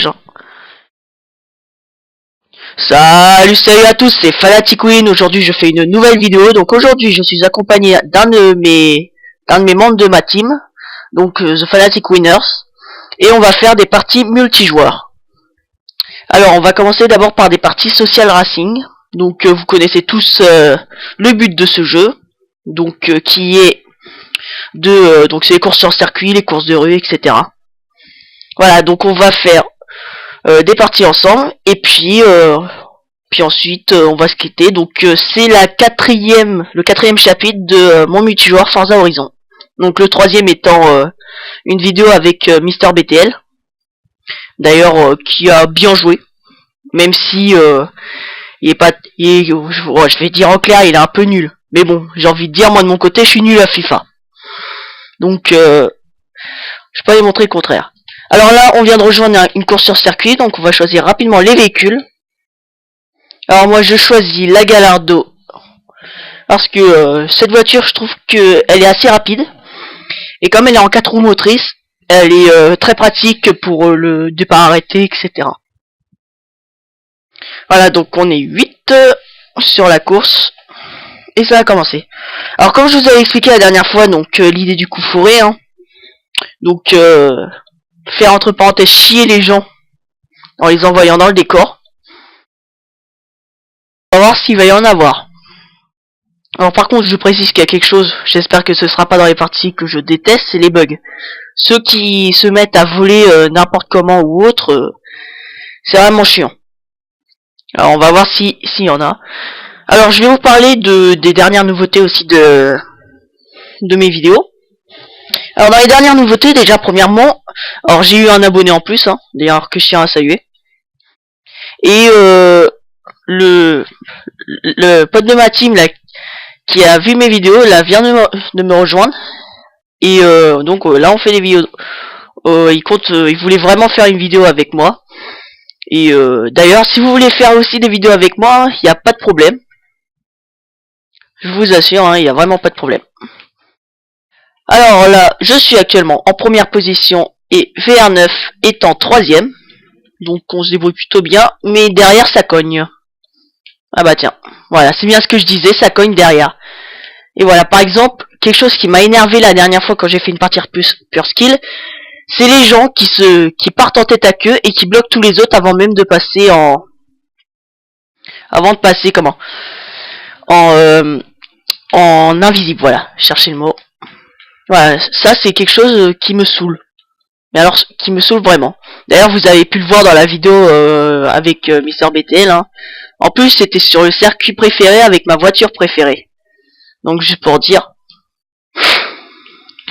hein. Salut à tous, c'est Fanatic Win. Aujourd'hui je fais une nouvelle vidéo. Donc aujourd'hui je suis accompagné d'un de mes membres de ma team, donc The Fanatic Winners, et on va faire des parties multijoueurs. Alors on va commencer d'abord par des parties Social Racing. Donc vous connaissez tous le but de ce jeu, donc qui est de donc c'est les courses sur circuit, les courses de rue, etc. Voilà, donc on va faire des parties ensemble, et puis ensuite on va se quitter. Donc c'est le quatrième chapitre de mon multijoueur Forza Horizon. Donc le troisième étant une vidéo avec Mister BTL, d'ailleurs qui a bien joué, même si je vais dire en clair, il est un peu nul. Mais bon, j'ai envie de dire, moi de mon côté, je suis nul à FIFA. Donc je vais pas lui montrer le contraire. Alors là, on vient de rejoindre une course sur circuit, donc on va choisir rapidement les véhicules. Alors moi, je choisis la Gallardo, parce que cette voiture, je trouve qu'elle est assez rapide. Et comme elle est en 4 roues motrices, elle est très pratique pour le départ arrêté, etc. Voilà, donc on est 8 sur la course. Et ça a commencé. Alors comme je vous avais expliqué la dernière fois, donc l'idée du coup fourré, hein. Donc faire entre parenthèses chier les gens en les envoyant dans le décor. On va voir s'il va y en avoir. Alors par contre je précise qu'il y a quelque chose, j'espère que ce sera pas dans les parties que je déteste, c'est les bugs. Ceux qui se mettent à voler n'importe comment ou autre, c'est vraiment chiant. Alors on va voir s'il y en a. Alors je vais vous parler des dernières nouveautés aussi de mes vidéos. Alors dans les dernières nouveautés, déjà premièrement, alors j'ai eu un abonné en plus, hein, d'ailleurs que je tiens à saluer. Et le pote de ma team là, qui a vu mes vidéos, là vient de me rejoindre. Et donc là on fait des vidéos. Il voulait vraiment faire une vidéo avec moi. Et d'ailleurs si vous voulez faire aussi des vidéos avec moi, il n'y a pas de problème. Je vous assure, hein, il n'y a vraiment pas de problème. Alors là, je suis actuellement en première position et VR9 est en troisième. Donc on se débrouille plutôt bien, mais derrière ça cogne. Ah bah tiens, voilà, c'est bien ce que je disais, ça cogne derrière. Et voilà, par exemple, quelque chose qui m'a énervé la dernière fois quand j'ai fait une partie pure skill, c'est les gens qui partent en tête à queue et qui bloquent tous les autres avant même de passer en invisible, voilà, cherchez le mot. Voilà, ça c'est quelque chose qui me saoule. Mais alors, qui me saoule vraiment. D'ailleurs, vous avez pu le voir dans la vidéo avec Mister BTL, hein. En plus, c'était sur le circuit préféré avec ma voiture préférée. Donc, juste pour dire.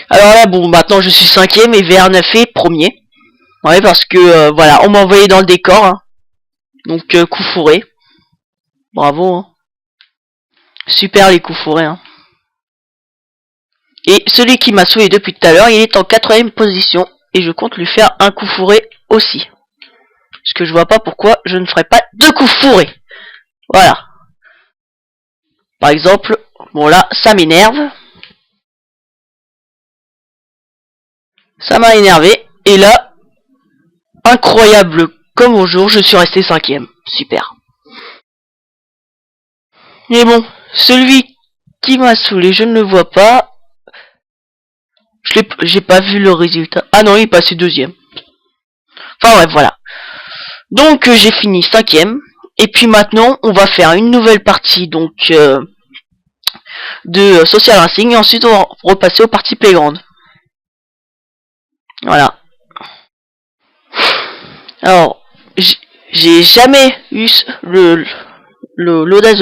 Alors là, bon, maintenant je suis 5ème et VR9 est premier. Ouais, parce que, voilà, on m'a envoyé dans le décor, hein. Donc, coup fourré. Bravo, hein. Super les coups fourrés, hein. Et celui qui m'a saoulé depuis tout à l'heure, il est en 4ème position. Et je compte lui faire un coup fourré aussi. Parce que je vois pas pourquoi je ne ferai pas 2 coups fourrés. Voilà. Par exemple, bon là, ça m'énerve. Ça m'a énervé. Et là, incroyable comme au jour, je suis resté 5ème. Super. Mais bon, celui qui m'a saoulé, je ne le vois pas. J'ai pas vu le résultat. Ah non, il est passé 2ème. Enfin bref, voilà. Donc j'ai fini 5ème. Et puis maintenant, on va faire une nouvelle partie donc de Social Racing. Et ensuite, on va repasser aux parties Playground. Voilà. Alors, j'ai jamais eu l'audace,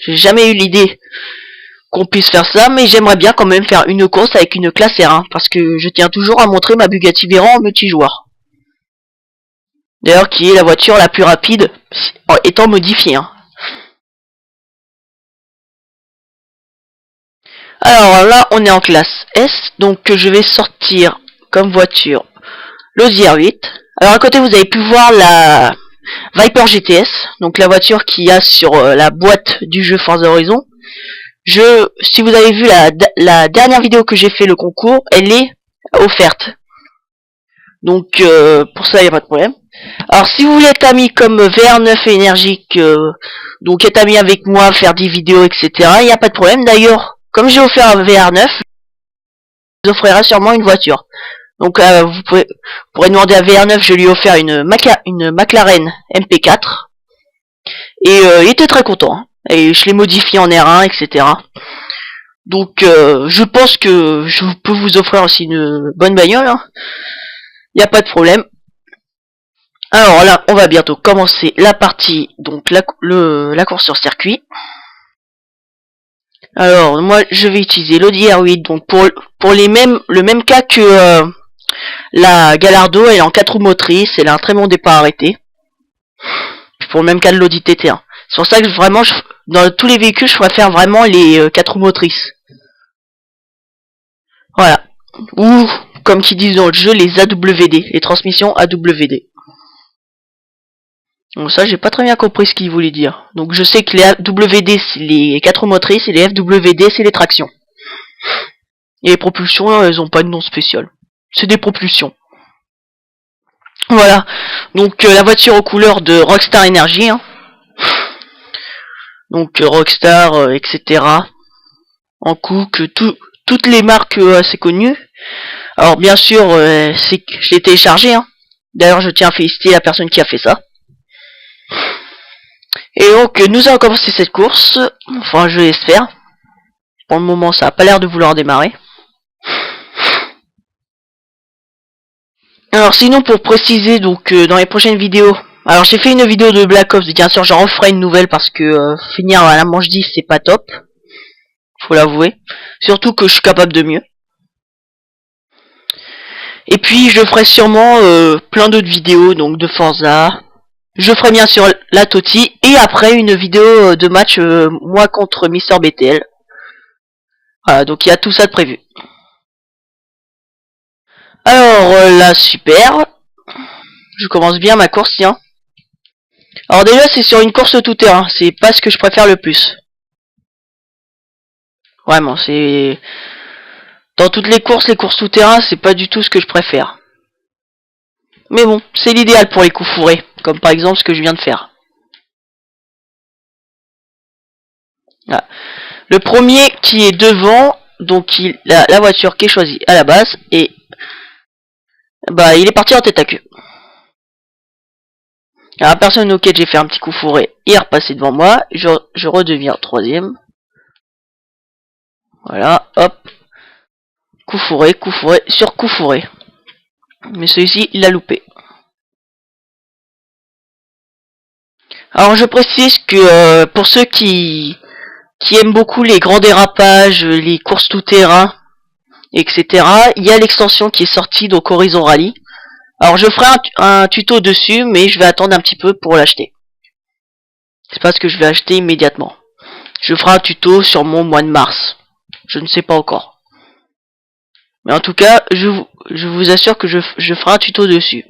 j'ai jamais eu l'idée qu'on puisse faire ça, mais j'aimerais bien quand même faire une course avec une classe R1, parce que je tiens toujours à montrer ma Bugatti Veyron en multijoueur. D'ailleurs, qui est la voiture la plus rapide, étant modifiée, hein. Alors là, on est en classe S, donc je vais sortir comme voiture le ZR8. Alors à côté, vous avez pu voir la Viper GTS, donc la voiture qu'il y a sur la boîte du jeu Forza Horizon. Si vous avez vu la dernière vidéo que j'ai fait le concours, elle est offerte. Donc pour ça, il n'y a pas de problème. Alors si vous voulez être ami comme VR9 énergique, donc être ami avec moi, faire des vidéos, etc., il n'y a pas de problème. D'ailleurs, comme j'ai offert un VR9, je vous offrirai sûrement une voiture. Donc pourrez demander à VR9, je lui ai offert une McLaren MP4. Et il était très content. Hein. Et je l'ai modifié en R1, etc. Donc je pense que je peux vous offrir aussi une bonne bagnole. Hein. Il n'y a pas de problème. Alors là, on va bientôt commencer la partie, donc la course sur circuit. Alors moi, je vais utiliser l'Audi R8, donc pour le même cas que la Gallardo, elle est en 4 roues motrices, elle a un très bon départ arrêté. Pour le même cas de l'Audi TT1. C'est pour ça que vraiment, dans tous les véhicules, je préfère vraiment les 4 roues motrices. Voilà. Ou, comme qu'ils disent dans le jeu, les AWD, les transmissions AWD. Donc ça, j'ai pas très bien compris ce qu'il voulait dire. Donc je sais que les AWD, c'est les 4 roues motrices, et les FWD, c'est les tractions. Et les propulsions, elles ont pas de nom spécial. C'est des propulsions. Voilà. Donc la voiture aux couleurs de Rockstar Energy. Hein. Donc Rockstar, etc. En coup que toutes les marques assez connues. Alors bien sûr, je l'ai téléchargé. Hein. D'ailleurs, je tiens à féliciter la personne qui a fait ça. Et donc, nous allons commencer cette course. Enfin, je l'espère. Pour le moment, ça n'a pas l'air de vouloir démarrer. Alors sinon, pour préciser, donc dans les prochaines vidéos... Alors j'ai fait une vidéo de Black Ops, bien sûr j'en referai une nouvelle parce que finir à la manche 10 c'est pas top. Faut l'avouer. Surtout que je suis capable de mieux. Et puis je ferai sûrement plein d'autres vidéos, donc de Forza. Je ferai bien sûr la Toti. Et après une vidéo de match moi contre Mister BTL. Voilà, donc il y a tout ça de prévu. Alors là, super. Je commence bien ma course, tiens. Alors déjà, c'est sur une course tout terrain. C'est pas ce que je préfère le plus. Vraiment, c'est... Dans toutes les courses tout terrain, c'est pas du tout ce que je préfère. Mais bon, c'est l'idéal pour les coups fourrés. Comme par exemple ce que je viens de faire. Voilà. Le premier qui est devant, donc la voiture qui est choisie à la base, et... Bah, il est parti en tête à queue. Alors, la personne auquel j'ai fait un petit coup fourré est repassé devant moi. Je redeviens troisième. Voilà, hop. Coup fourré, sur coup fourré. Mais celui-ci, il a loupé. Alors, je précise que pour ceux qui aiment beaucoup les grands dérapages, les courses tout-terrain, etc., il y a l'extension qui est sortie, donc Horizon Rally. Alors, je ferai un tuto dessus, mais je vais attendre un petit peu pour l'acheter. C'est pas ce que je vais acheter immédiatement. Je ferai un tuto sur mon mois de mars. Je ne sais pas encore. Mais en tout cas, je vous assure que je ferai un tuto dessus.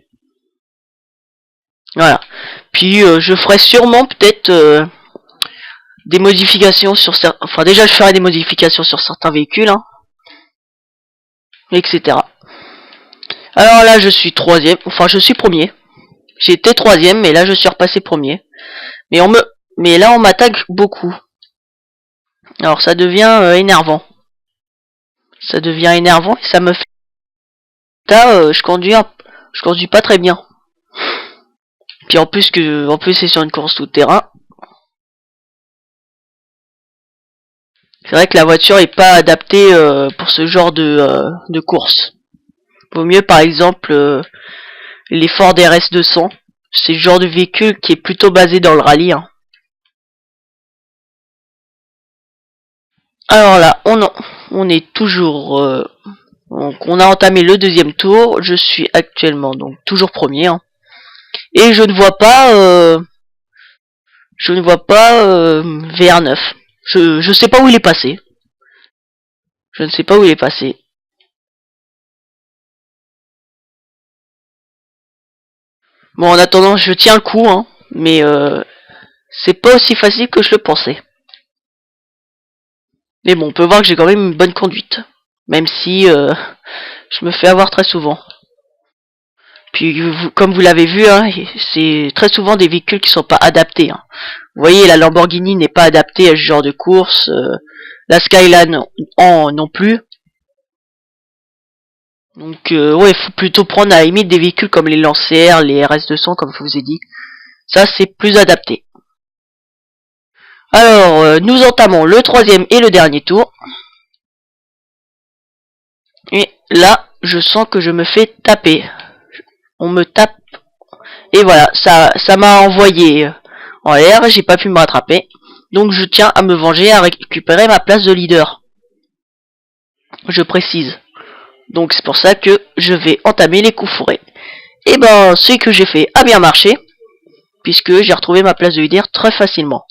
Voilà. Puis je ferai sûrement peut-être des modifications sur certains... Enfin déjà je ferai des modifications sur certains véhicules. Hein, etc. Alors là je suis troisième. Enfin je suis premier. J'étais troisième mais là je suis repassé premier. Mais là on m'attaque beaucoup. Alors ça devient énervant. Ça devient énervant et ça me fait... Là je conduis pas très bien. Puis en plus c'est sur une course tout terrain. C'est vrai que la voiture est pas adaptée pour ce genre de course. Vaut mieux par exemple les Ford RS200. C'est le genre de véhicule qui est plutôt basé dans le rallye. Hein. Alors là, on est toujours... donc on a entamé le deuxième tour. Je suis actuellement donc toujours premier. Hein. Et je ne vois pas... VR9. Je sais pas où il est passé. Je ne sais pas où il est passé. Bon, en attendant, je tiens le coup, hein, mais c'est pas aussi facile que je le pensais. Mais bon, on peut voir que j'ai quand même une bonne conduite. Même si je me fais avoir très souvent. Puis comme vous l'avez vu, hein, c'est très souvent des véhicules qui sont pas adaptés. Hein. Vous voyez, la Lamborghini n'est pas adaptée à ce genre de course, la Skyline non plus. Donc ouais, il faut plutôt prendre à la limite des véhicules comme les Lancières, les RS200 comme je vous ai dit. Ça c'est plus adapté. Alors nous entamons le troisième et le dernier tour. Et là, je sens que je me fais taper. On me tape. Et voilà, ça m'a envoyé en l'air, j'ai pas pu me rattraper. Donc je tiens à me venger, à récupérer ma place de leader. Je précise. Donc c'est pour ça que je vais entamer les coups fourrés. Et ben, ce que j'ai fait a bien marché, puisque j'ai retrouvé ma place de leader très facilement.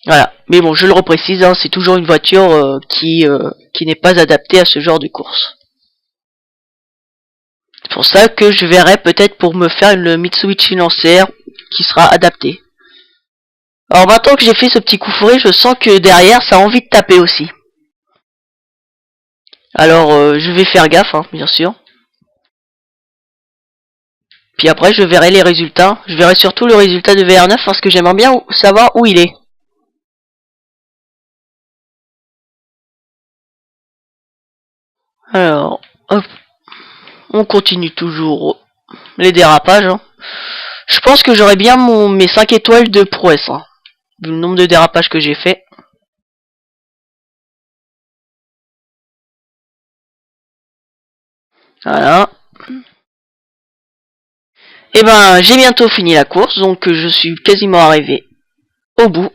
Voilà, mais bon, je le reprécise, hein, c'est toujours une voiture qui n'est pas adaptée à ce genre de course. C'est pour ça que je verrai peut-être pour me faire une Mitsubishi Lancer qui sera adaptée. Alors maintenant que j'ai fait ce petit coup fourré, je sens que derrière ça a envie de taper aussi. Alors je vais faire gaffe, hein, bien sûr. Puis après je verrai les résultats. Je verrai surtout le résultat de VR9 parce que j'aimerais bien savoir où il est. Alors, hop. On continue toujours les dérapages. Hein. Je pense que j'aurai bien mes 5 étoiles de prouesse. Hein, vu le nombre de dérapages que j'ai fait. Voilà. Et ben, j'ai bientôt fini la course, donc je suis quasiment arrivé au bout.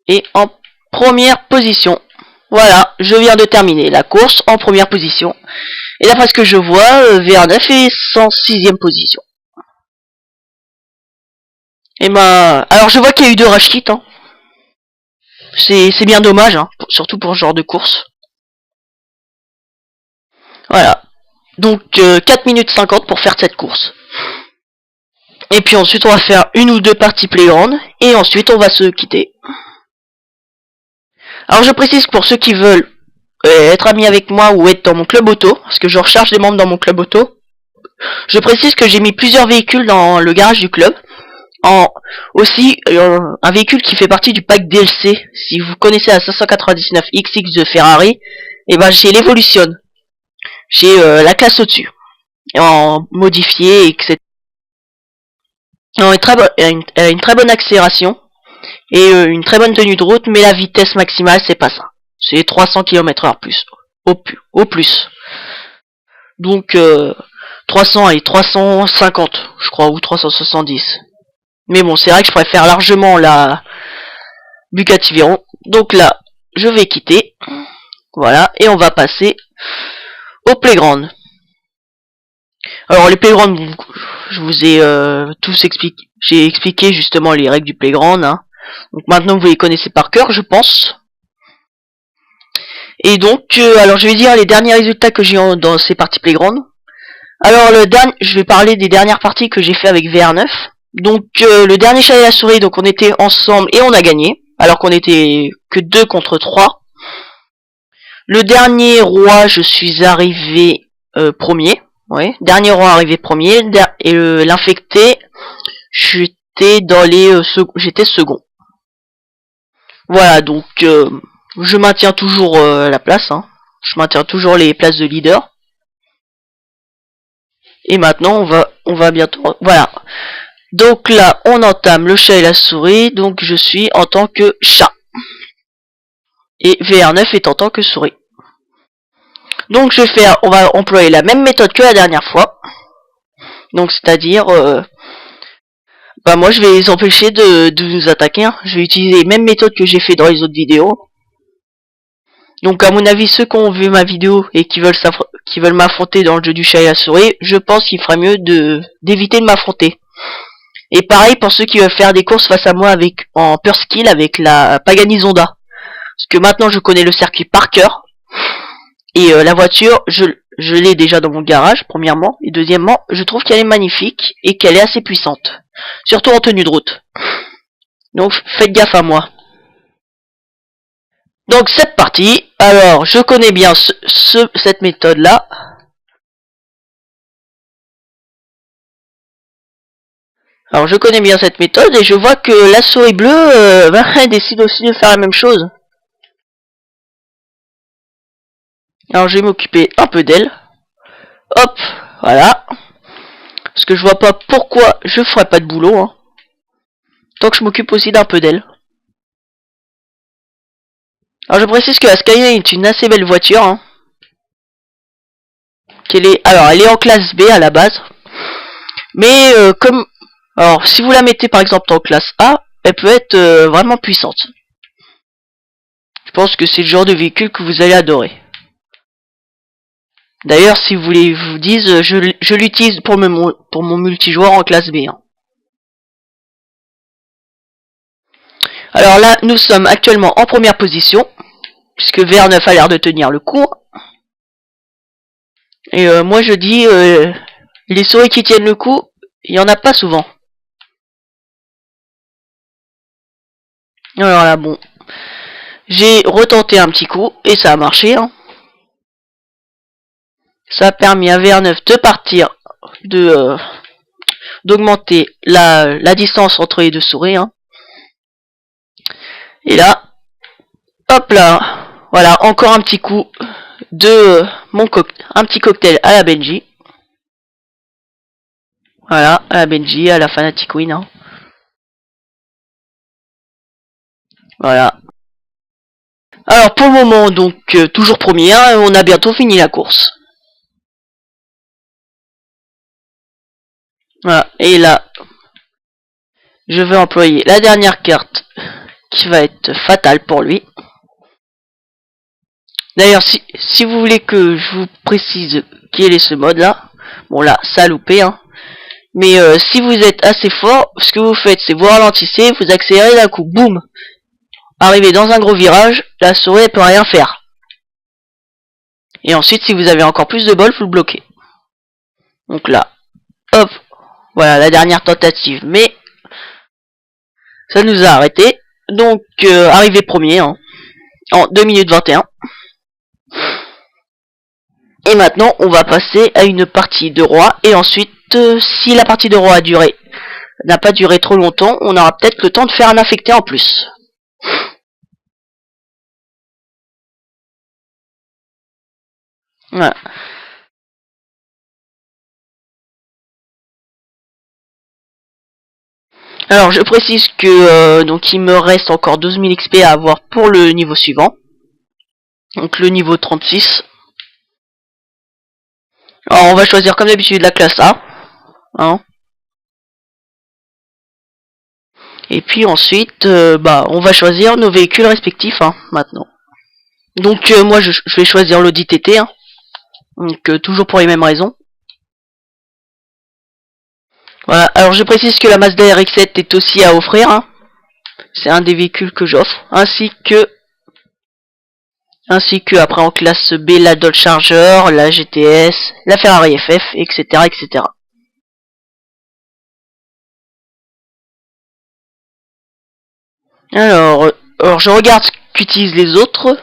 Et en première position. Voilà, je viens de terminer la course en première position. Et d'après ce que je vois, VR9 est en 6ème position. Et ben, alors je vois qu'il y a eu 2 rage kits. Hein. C'est bien dommage, hein, surtout pour ce genre de course. Voilà. Donc 4 minutes 50 pour faire cette course. Et puis ensuite on va faire une ou deux parties playground. Et ensuite on va se quitter. Alors je précise pour ceux qui veulent être amis avec moi ou être dans mon club auto, parce que je recherche des membres dans mon club auto. Je précise que j'ai mis plusieurs véhicules dans le garage du club. Aussi un véhicule qui fait partie du pack DLC. Si vous connaissez la 599 XX de Ferrari, et ben j'ai l'Evolution. J'ai la classe au-dessus. En modifié, etc. Elle a une très bonne accélération et une très bonne tenue de route, mais la vitesse maximale c'est pas ça. C'est 300 km/h plus. Au plus. Donc 300 et 350 je crois, ou 370. Mais bon, c'est vrai que je préfère largement la Bugatti Veyron. Donc là, je vais quitter. Voilà, et on va passer au playground. Alors les playgrounds, je vous ai tous expliqué. J'ai expliqué justement les règles du playground. Hein. Donc maintenant vous les connaissez par cœur, je pense. Et donc, alors je vais dire les derniers résultats que j'ai dans ces parties playground. Alors je vais parler des dernières parties que j'ai fait avec VR9. Donc le dernier chat et la souris, donc on était ensemble et on a gagné, alors qu'on était que 2 contre 3. Le dernier roi, je suis arrivé premier. Ouais, dernier roi arrivé premier. Et l'infecté, j'étais dans les j'étais second. Voilà, donc je maintiens toujours la place. Hein. Je maintiens toujours les places de leader. Et maintenant, on va bientôt... Voilà. Donc là, on entame le chat et la souris. Donc je suis en tant que chat. Et VR9 est en tant que souris. Donc je vais faire... On va employer la même méthode que la dernière fois. Donc c'est-à-dire... bah moi je vais les empêcher de nous attaquer. Hein. Je vais utiliser les mêmes méthodes que j'ai fait dans les autres vidéos. Donc à mon avis, ceux qui ont vu ma vidéo et qui veulent m'affronter dans le jeu du chat et la souris, je pense qu'il ferait mieux d'éviter de m'affronter. Et pareil pour ceux qui veulent faire des courses face à moi en pure skill avec la Pagani Zonda. Parce que maintenant je connais le circuit par cœur. Et la voiture, je l'ai déjà dans mon garage, premièrement. Et deuxièmement, je trouve qu'elle est magnifique et qu'elle est assez puissante. Surtout en tenue de route. Donc faites gaffe à moi. Donc cette partie, alors je connais bien cette méthode là. Alors je connais bien cette méthode et je vois que la souris bleue elle décide aussi de faire la même chose. Alors je vais m'occuper un peu d'elle. Hop, voilà. Parce que je vois pas pourquoi je ferais pas de boulot. Hein. Tant que je m'occupe aussi d'un peu d'elle. Alors je précise que la Skyline est une assez belle voiture. Hein. Alors elle est en classe B à la base. Mais comme... Alors si vous la mettez par exemple en classe A, elle peut être vraiment puissante. Je pense que c'est le genre de véhicule que vous allez adorer. D'ailleurs, si vous voulez, je vous dise, je l'utilise pour mon multijoueur en classe B. Hein. Alors là, nous sommes actuellement en première position, puisque VR9 a l'air de tenir le coup. Et moi je dis, les souris qui tiennent le coup, il y en a pas souvent. Alors là, bon, j'ai retenté un petit coup et ça a marché. Hein. Ça a permis à VR9 de partir, d'augmenter la distance entre les deux souris. Hein. Et là, hop là, voilà, encore un petit coup de un petit cocktail à la Benji. Voilà, à la Benji, à la Fanatic Win. Hein. Voilà. Alors pour le moment, donc toujours premier, hein, on a bientôt fini la course. Voilà, et là, je vais employer la dernière carte qui va être fatale pour lui. D'ailleurs, si vous voulez que je vous précise quel est ce mode là, bon là, ça a loupé, hein. Mais si vous êtes assez fort, ce que vous faites, c'est vous ralentissez, vous accélérez d'un coup, boum. Arrivez dans un gros virage, la souris elle peut rien faire. Et ensuite, si vous avez encore plus de bol, vous le bloquez. Donc là, hop, voilà la dernière tentative, mais ça nous a arrêté. Donc, arrivé premier, hein, en 2 minutes 21. Et maintenant, on va passer à une partie de roi. Et ensuite, si la partie de roi n'a pas duré trop longtemps, on aura peut-être le temps de faire un affecté en plus. Voilà. Alors, je précise que donc il me reste encore 12 000 XP à avoir pour le niveau suivant. Donc le niveau 36. Alors, on va choisir comme d'habitude la classe A. Hein. Et puis ensuite, on va choisir nos véhicules respectifs hein, maintenant. Donc moi je vais choisir l'Audi TT. Hein. Donc toujours pour les mêmes raisons. Voilà. Alors je précise que la Mazda RX-7 est aussi à offrir. Hein. C'est un des véhicules que j'offre. Ainsi que après en classe B la Dodge Charger, la GTS, la Ferrari FF, etc. etc. Alors je regarde ce qu'utilisent les autres.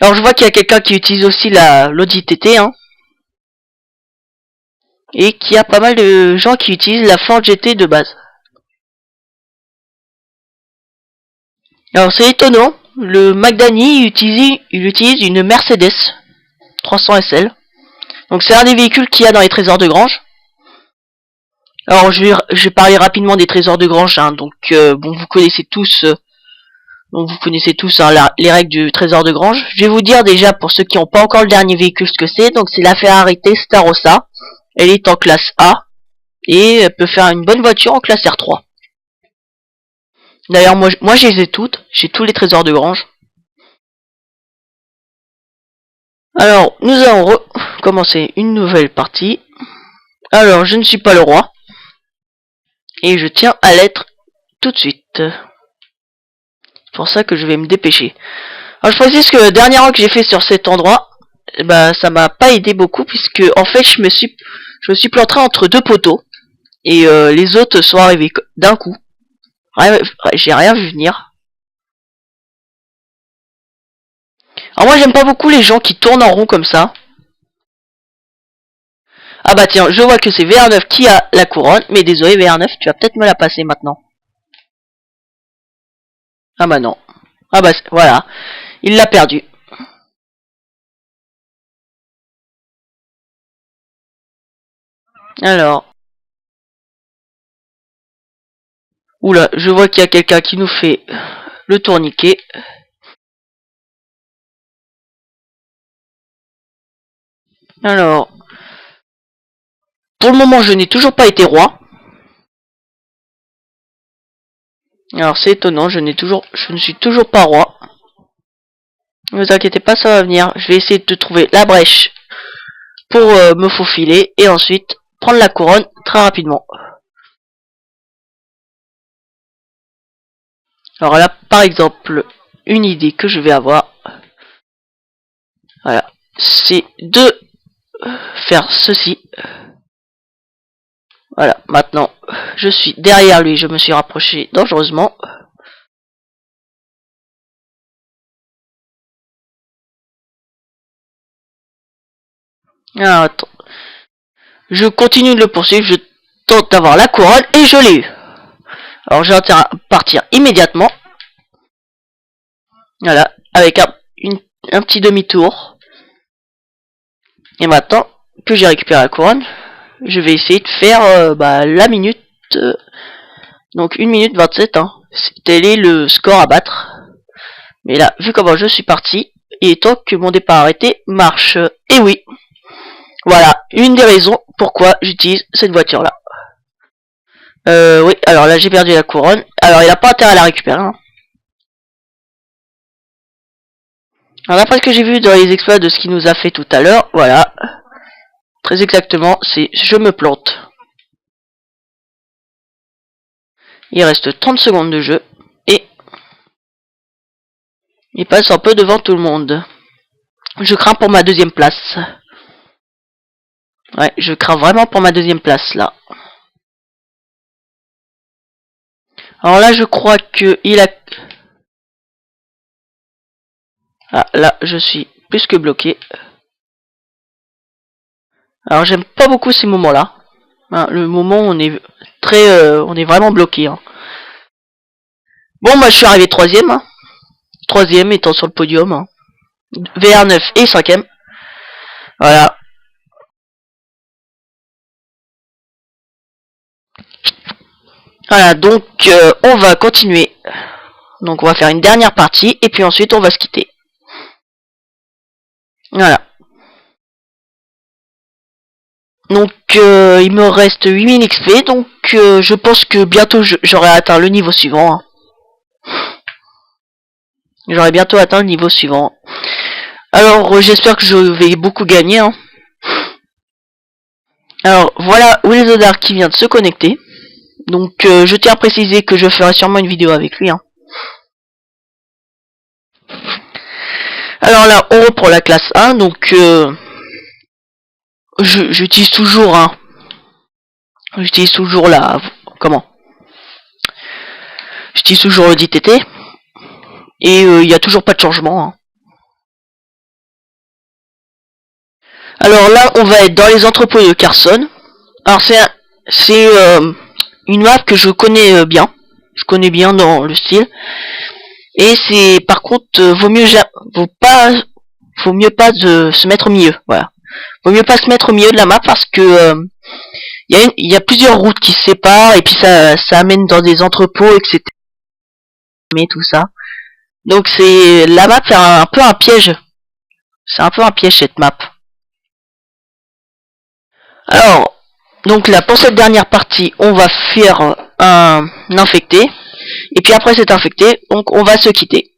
Alors je vois qu'il y a quelqu'un qui utilise aussi l'Audi TT. Hein. Et qu'il y a pas mal de gens qui utilisent la Ford GT de base. Alors c'est étonnant, le McDani il utilise une Mercedes 300 SL. Donc c'est un des véhicules qu'il y a dans les trésors de grange. Alors je vais parler rapidement des trésors de grange. Hein. Donc bon vous connaissez tous, hein, les règles du trésor de grange. Je vais vous dire déjà pour ceux qui n'ont pas encore le dernier véhicule ce que c'est. Donc c'est la Ferrari Testarossa. Elle est en classe A et elle peut faire une bonne voiture en classe R3. D'ailleurs moi je les ai toutes, j'ai tous les trésors de grange. Alors nous allons recommencer une nouvelle partie. Alors je ne suis pas le roi. Et je tiens à l'être tout de suite. C'est pour ça que je vais me dépêcher. Alors je précise que le dernier rang que j'ai fait sur cet endroit, ça m'a pas aidé beaucoup puisque en fait je me suis planté entre deux poteaux et les autres sont arrivés d'un coup. J'ai rien vu venir. Alors moi j'aime pas beaucoup les gens qui tournent en rond comme ça. Ah bah tiens, je vois que c'est VR9 qui a la couronne, mais désolé VR9, tu vas peut-être me la passer maintenant. Ah bah non. Ah bah voilà, il l'a perdu. Alors. Oula, je vois qu'il y a quelqu'un qui nous fait le tourniquet. Alors. Pour le moment, je n'ai toujours pas été roi. Alors c'est étonnant, je ne suis toujours pas roi. Ne vous inquiétez pas, ça va venir. Je vais essayer de trouver la brèche pour me faufiler et ensuite prendre la couronne très rapidement. Alors là, par exemple, une idée que je vais avoir, voilà, c'est de faire ceci. Voilà, maintenant, je suis derrière lui, je me suis rapproché dangereusement. Alors, attends. Je continue de le poursuivre, je tente d'avoir la couronne et je l'ai eu. Alors j'ai intérêt à partir immédiatement. Voilà, avec un petit demi-tour. Et maintenant que j'ai récupéré la couronne, je vais essayer de faire la minute. Donc 1 minute 27. Hein. Tel est le score à battre. Mais là, vu comment je suis parti, il est temps que mon départ arrêté marche. Et oui, voilà, une des raisons pourquoi j'utilise cette voiture-là. Oui, alors là j'ai perdu la couronne. Alors il a pas intérêt à la récupérer. Hein. Alors d'après ce que j'ai vu dans les exploits de ce qu'il nous a fait tout à l'heure, voilà. Très exactement, c'est je me plante. Il reste 30 secondes de jeu. Et il passe un peu devant tout le monde. Je crains pour ma deuxième place. Ouais, je crains vraiment pour ma deuxième place là. Alors là je crois que il a... Ah là je suis plus que bloqué. Alors j'aime pas beaucoup ces moments là. Hein, le moment où on est on est vraiment bloqué. Hein. Bon moi je suis arrivé troisième. Hein. Troisième étant sur le podium. Hein. VR9 et 5ème. Voilà. Voilà, donc on va continuer. Donc on va faire une dernière partie et puis ensuite on va se quitter. Voilà. Donc il me reste 8000 XP, donc je pense que bientôt j'aurai atteint le niveau suivant. Hein. J'aurai bientôt atteint le niveau suivant. Alors j'espère que je vais beaucoup gagner. Hein. Alors voilà Willzodar qui vient de se connecter. Donc je tiens à préciser que je ferai sûrement une vidéo avec lui. Hein. Alors là on reprend la classe 1. Donc j'utilise toujours j'utilise toujours la... Comment J'utilise toujours le DTT. Et il n'y a toujours pas de changement. Hein. Alors là, on va être dans les entrepôts de Carson. Alors c'est une map que je connais bien. Je connais bien dans le style. Et c'est par contre vaut mieux pas de se mettre au milieu. Voilà. Vaut mieux pas se mettre au milieu de la map parce que il y a plusieurs routes qui se séparent et puis ça amène dans des entrepôts, etc. Mais tout ça. Donc c'est la map, c'est un peu un piège. C'est un peu un piège cette map. Alors, donc là, pour cette dernière partie, on va faire un infecté. Et puis après cet infecté, donc on va se quitter.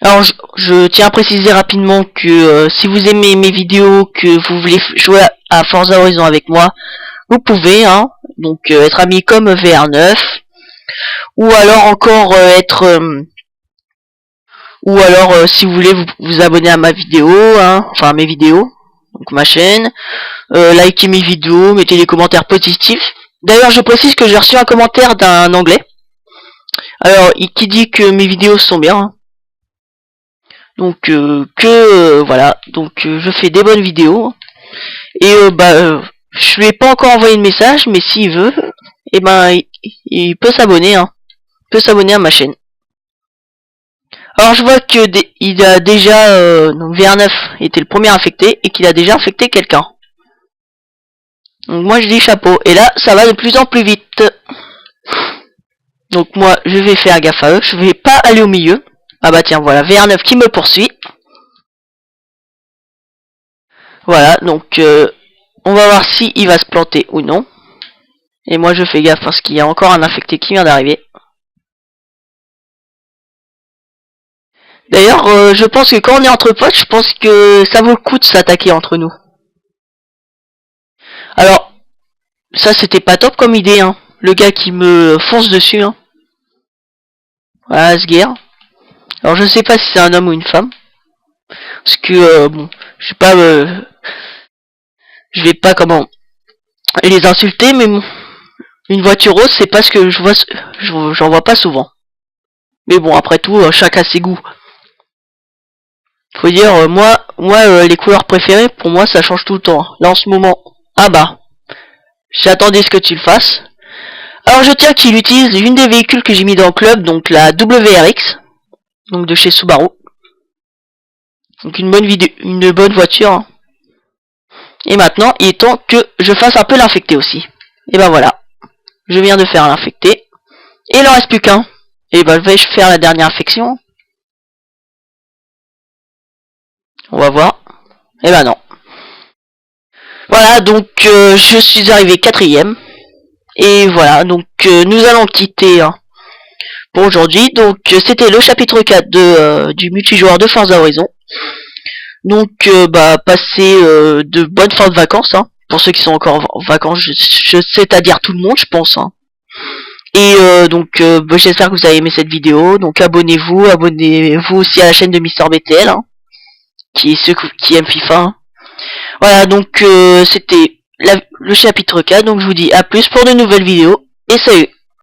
Alors, je tiens à préciser rapidement que si vous aimez mes vidéos, que vous voulez jouer à Forza Horizon avec moi, vous pouvez, hein, donc être ami comme VR9, ou alors encore ou alors si vous voulez vous abonner à ma vidéo, hein, enfin à mes vidéos, donc ma chaîne, likez mes vidéos, mettez des commentaires positifs. D'ailleurs je précise que j'ai reçu un commentaire d'un anglais, alors qui dit que mes vidéos sont bien, hein. Donc voilà, donc je fais des bonnes vidéos, Et je lui ai pas encore envoyé de message, mais s'il veut, et ben il peut s'abonner, hein. Il peut s'abonner à ma chaîne. Alors je vois que il a déjà donc VR9 était le premier infecté et qu'il a déjà infecté quelqu'un. Donc moi je dis chapeau. Et là ça va de plus en plus vite. Donc moi je vais faire gaffe à eux. Je vais pas aller au milieu. Ah bah tiens voilà VR9 qui me poursuit. Voilà donc on va voir si il va se planter ou non. Et moi je fais gaffe parce qu'il y a encore un infecté qui vient d'arriver. D'ailleurs je pense que quand on est entre potes, je pense que ça vaut le coup de s'attaquer entre nous. Alors ça c'était pas top comme idée hein. Le gars qui me fonce dessus hein. Voilà ce guerre. Alors je sais pas si c'est un homme ou une femme. Parce que bon, je vais pas comment les insulter, mais bon, une voiture rose c'est pas ce que je vois, j'en vois pas souvent. Mais bon après tout, chacun ses goûts. Faut dire moi les couleurs préférées pour moi ça change tout le temps. Là en ce moment, ah bah, j'attendais ce que tu le fasses. Alors je tiens qu'il utilise une des véhicules que j'ai mis dans le club, donc la WRX, donc de chez Subaru. Donc une bonne voiture. Hein. Et maintenant, il est temps que je fasse un peu l'infecté aussi. Et ben voilà. Je viens de faire l'infecté. Et il en reste plus qu'un. Et ben je vais faire la dernière infection. On va voir. Et ben non. Voilà, donc je suis arrivé quatrième. Et voilà, donc nous allons quitter hein, pour aujourd'hui. Donc c'était le chapitre 4 du multijoueur de Forza Horizon. Donc bah passez de bonnes fins de vacances hein, pour ceux qui sont encore en vacances, c'est-à-dire tout le monde je pense. Hein. Et donc bah, j'espère que vous avez aimé cette vidéo. Donc abonnez-vous aussi à la chaîne de MrBTL hein, qui est ceux qui aiment FIFA. Hein. Voilà donc c'était le chapitre 4. Donc je vous dis à plus pour de nouvelles vidéos et salut.